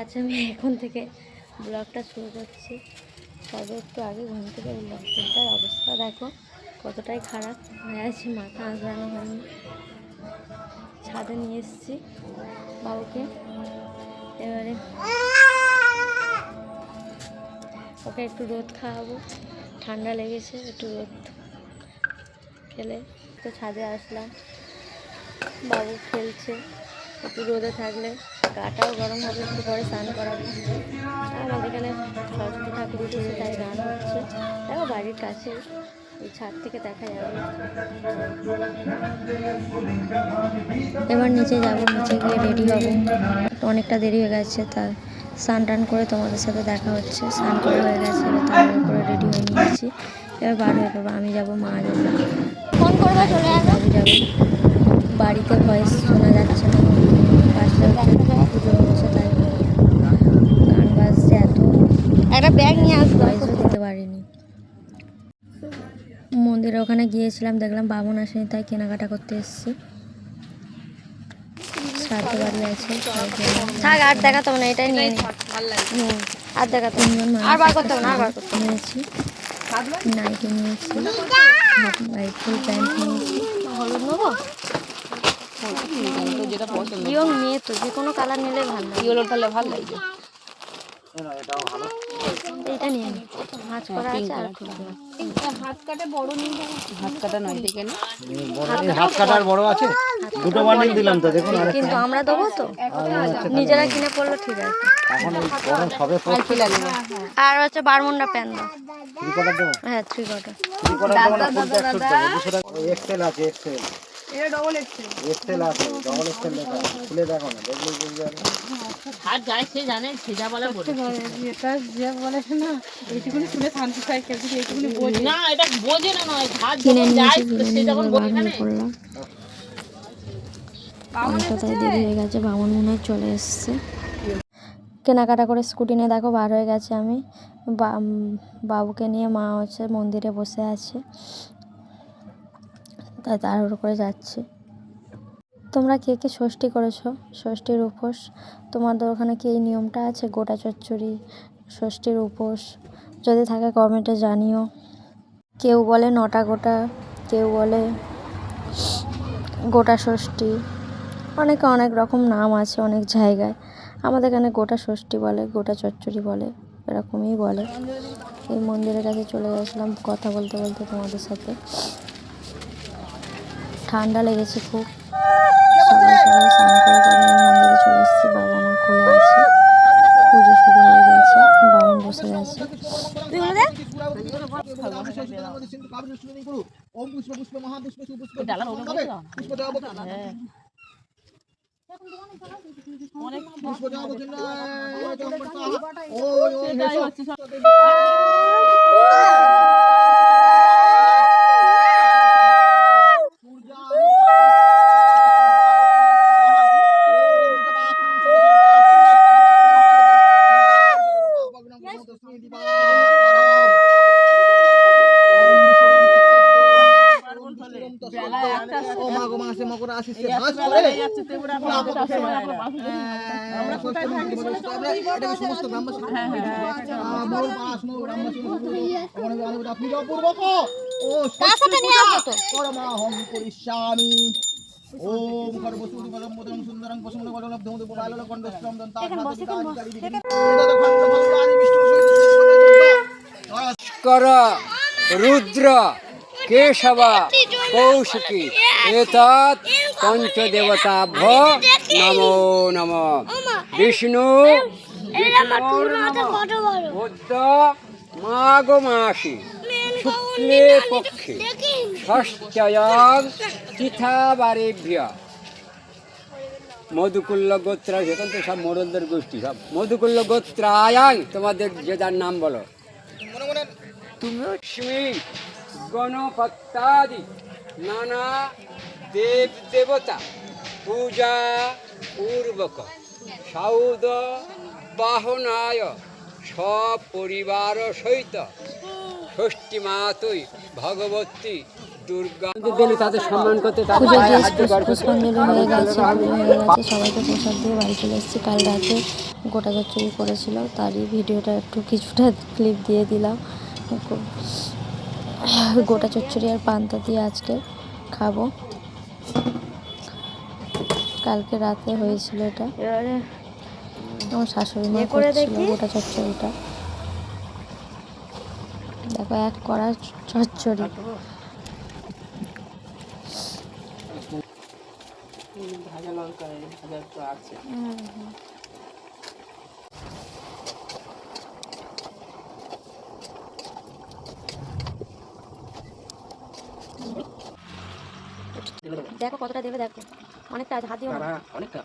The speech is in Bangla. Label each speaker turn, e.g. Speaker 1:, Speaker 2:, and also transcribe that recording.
Speaker 1: আজ আমি এখন থেকে ব্লগটা শুরু করছি। সবে একটু আগে ঘুম থেকে উঠলাম, চিন্তার অবস্থা দেখো কতটাই খারাপ হয়ে আছে, মাথা আঁচড়ানো হয়নি। ছাদে নিয়ে এসেছি বাবুকে, এবারে ওকে একটু রোদ খাওয়াবো, ঠান্ডা লেগেছে, একটু রোদ খেলে। তো ছাদে আসলাম, বাবু খেলছে, একটু রোদে থাকলে গাটাও গরম হবে, একটু পরে স্নান করাবো। আমাদের এখানে সরস্বতী ঠাকুর উঠেছে তাই গান হচ্ছে, দেখো বাড়ির কাছে, এই ছাদ থেকে দেখা যাবে। এবার নিচে যাব, নিচে গিয়ে রেডি হব, অনেকটা দেরি হয়ে গেছে, তাই স্নান টান করে তোমাদের সাথে দেখা হচ্ছে। স্নান করে হয়ে গেছে, এবার তাড়াতাড়ি করে রেডি হয়ে নিয়েছি, এবার বার হয়ে পড়বো। আমি যাবো, মা যাবে, ফোন করবো, চলে আসবো, বাবু যাবে। বাড়িতে ভয়েস শোনা যাচ্ছে না, পাশে পুজো হচ্ছে তাই গান বাজছে, এত একটা ব্যাগ নিয়ে আসবো, ভয়েসও দিতে পারিনি। মন্দিরে ওখানে গিয়েছিলাম, দেখলাম বামুন আসেনি, তাই কেনাকাটা করতে এসেছি। শ্রাদ্ধ বাড়ি আছে, থাক আর দেখাতো না, এটাই নিয়ে নি। আর দেখাতো আর বার করতে না, আর বার করতে নিয়েছি, নাইটি নিয়েছি, ফুল প্যান্ট নিয়েছি। হলুদ নেবো, মেয়ে তো যে কোনো কালার নিলে ভালো লাগে, ইয়েলো তাহলে ভালো লাগবে। এইটা নিয়ে নি, ভাঁজ করা আছে, আর হাত কাটা বড় নিয়ে যাবো, হাত কাটা নয় দেখে না, হাত কাটার বড় আছে, দুটো বান্ডিল দিলাম তো দেখুন, কিন্তু আমরা দেবো তো, নিজেরা কিনে পড়লো ঠিক আছে। এখন গরম সবে পড়ছে, আর হচ্ছে বারমুন্ডা প্যান্ট দাও, থ্রি কোয়ার্টার দেবো, হ্যাঁ থ্রি কোয়ার্টার, থ্রি কোয়ার্টার দেবো না, ফুল প্যাক করতে হবে 200 টাকা। এক্সেল আছে, এক্সেল এটা ডবল এক্সেল, এক্সেল আছে, ডবল এক্সেল লেখা খুলে দেখো না, দেখলে বুঝতে পারবে। আর যাই সে জানে, সেটা বলে বলে এটা যে বলে না, এইটুকুনি শুনে শান্তি পাই, কেউ যদি এইটুকুনি বোঝে না, এটা বোঝে না, নয় হাত যখন যায় সে যখন বোঝে না। অনেকটা তাই দেরি হয়ে গেছে, বামন মনে হয় চলে এসছে। কেনাকাটা করে স্কুটি নিয়ে দেখো বার হয়ে গেছে। আমি বাবুকে নিয়ে, মা হচ্ছে মন্দিরে বসে আছে, তাই তাড়াহুড়ো করে যাচ্ছি। তোমরা কে কে ষষ্ঠী করেছো, ষষ্ঠীর উপোস, তোমাদের ওখানে কি এই নিয়মটা আছে, গোটা চচ্চড়ি ষষ্ঠীর উপোস? যদি থাকে কমেন্টে জানিও। কেউ বলে নটা গোটা, কেউ বলে গোটা ষষ্ঠী, অনেকে অনেক রকম নাম আছে অনেক জায়গায়। আমাদের এখানে গোটা ষষ্ঠী বলে, গোটা চচ্চড়ি বলে, এরকমই বলে। এই মন্দিরের কাছে চলে গেছিলাম কথা বলতে বলতে তোমাদের সাথে, ঠান্ডা লেগেছে খুব। সকাল সকাল স্নান করে এই মন্দিরে চলে এসেছি, বাবা আমার কোলে আছে, পুজো শুরু হয়ে গেছে, বামুন বসে গেছে।
Speaker 2: রুদ্র কেশব কৌশিকী এতৎ পঞ্চদেবতাভ্য নমো নমঃ। বিষ্ণু বুদ্ধ মাঘ মাসি শুক্লে পক্ষে ষষ্ঠ্যং তিথাবারেভ্য মধুকুল্ল গোত্রা, এখন তো সব মোড়লদের গোষ্ঠী, সব মধুকুল্ল গোত্রায়াং, তোমাদের যে যার নাম বলো। লক্ষ্মী গণপত্যাদি নানা দেব দেবতা পূজা পূর্বক সৌদ বাহনায় সপরিবার সহিত ষষ্ঠী মাতৈ ভগবতী দুর্গা দিলে তাদের সম্মান করতে
Speaker 1: পুজো দিয়ে পুষ্পাঞ্জলি হয়ে গেছে, পুজো হয়ে গেছে, সবাইকে প্রসাদ দিয়ে বাড়ি চলে এসেছি। কাল রাতে গোটা চচ্চড়ি করেছিল, তারই ভিডিওটা একটু কিছুটা ক্লিপ দিয়ে দিলাম। গোটা চচ্চড়ি আর পান্তা দিয়ে আজকে খাবো। কালকে রাতে হয়েছিল এটা। এবারে আমার শাশুড়ি মা করেছিল গোটা চচ্চড়িটা। দেখো এক কড়া চচ্চড়ি।
Speaker 3: ভাজা লঙ্কা ভাজা একটু আছে।
Speaker 1: দেখো কতটা দেবে, দেখো অনেকটা হাত দিও না,
Speaker 3: অনেকটা